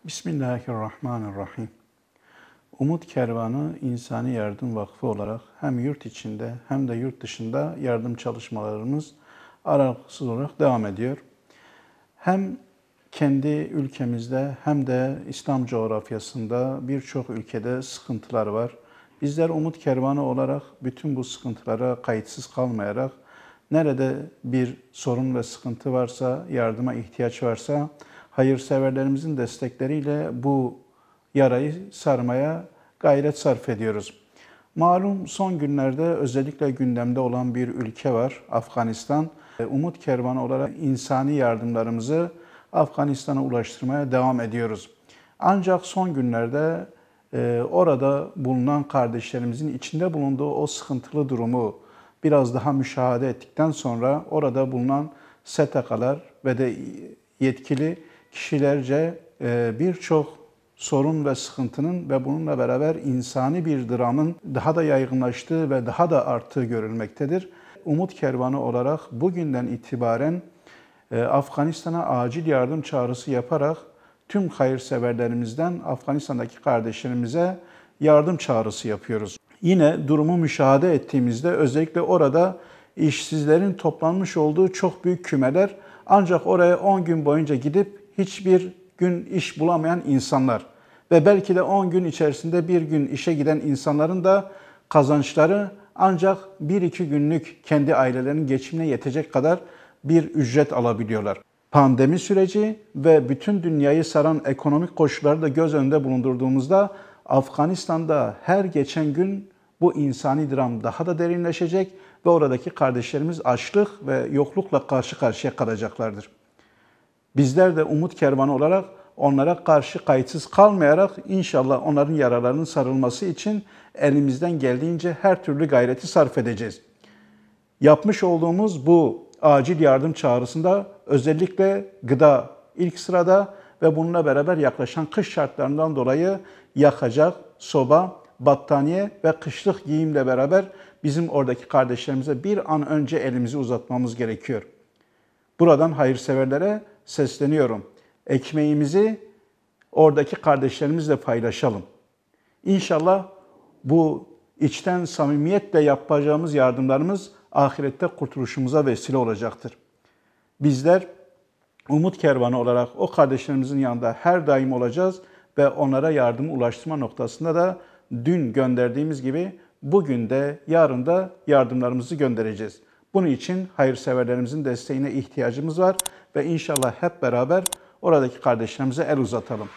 Bismillahirrahmanirrahim. Umut Kervanı İnsani Yardım Vakfı olarak hem yurt içinde hem de yurt dışında yardım çalışmalarımız aralıksız olarak devam ediyor. Hem kendi ülkemizde hem de İslam coğrafyasında birçok ülkede sıkıntılar var. Bizler Umut Kervanı olarak bütün bu sıkıntılara kayıtsız kalmayarak nerede bir sorun ve sıkıntı varsa, yardıma ihtiyaç varsa hayırseverlerimizin destekleriyle bu yarayı sarmaya gayret sarf ediyoruz. Malum son günlerde özellikle gündemde olan bir ülke var, Afganistan. Umut Kervanı olarak insani yardımlarımızı Afganistan'a ulaştırmaya devam ediyoruz. Ancak son günlerde orada bulunan kardeşlerimizin içinde bulunduğu o sıkıntılı durumu biraz daha müşahede ettikten sonra orada bulunan STK'lar ve de yetkili kişilerce birçok sorun ve sıkıntının ve bununla beraber insani bir dramın daha da yaygınlaştığı ve daha da arttığı görülmektedir. Umut Kervanı olarak bugünden itibaren Afganistan'a acil yardım çağrısı yaparak tüm hayırseverlerimizden Afganistan'daki kardeşlerimize yardım çağrısı yapıyoruz. Yine durumu müşahede ettiğimizde özellikle orada işsizlerin toplanmış olduğu çok büyük kümeler, ancak oraya 10 gün boyunca gidip hiçbir gün iş bulamayan insanlar ve belki de 10 gün içerisinde bir gün işe giden insanların da kazançları ancak 1-2 günlük kendi ailelerinin geçimine yetecek kadar bir ücret alabiliyorlar. Pandemi süreci ve bütün dünyayı saran ekonomik koşulları da göz önünde bulundurduğumuzda Afganistan'da her geçen gün bu insani dram daha da derinleşecek ve oradaki kardeşlerimiz açlık ve yoklukla karşı karşıya kalacaklardır. Bizler de Umut Kervanı olarak onlara karşı kayıtsız kalmayarak inşallah onların yaralarının sarılması için elimizden geldiğince her türlü gayreti sarf edeceğiz. Yapmış olduğumuz bu acil yardım çağrısında özellikle gıda ilk sırada ve bununla beraber yaklaşan kış şartlarından dolayı yakacak, soba, battaniye ve kışlık giyimle beraber bizim oradaki kardeşlerimize bir an önce elimizi uzatmamız gerekiyor. Buradan hayırseverlere sesleniyorum. Ekmeğimizi oradaki kardeşlerimizle paylaşalım. İnşallah bu içten samimiyetle yapacağımız yardımlarımız ahirette kurtuluşumuza vesile olacaktır. Bizler Umut Kervanı olarak o kardeşlerimizin yanında her daim olacağız ve onlara yardımı ulaştırma noktasında da dün gönderdiğimiz gibi bugün de yarın da yardımlarımızı göndereceğiz. Bunun için hayırseverlerimizin desteğine ihtiyacımız var ve inşallah hep beraber oradaki kardeşlerimize el uzatalım.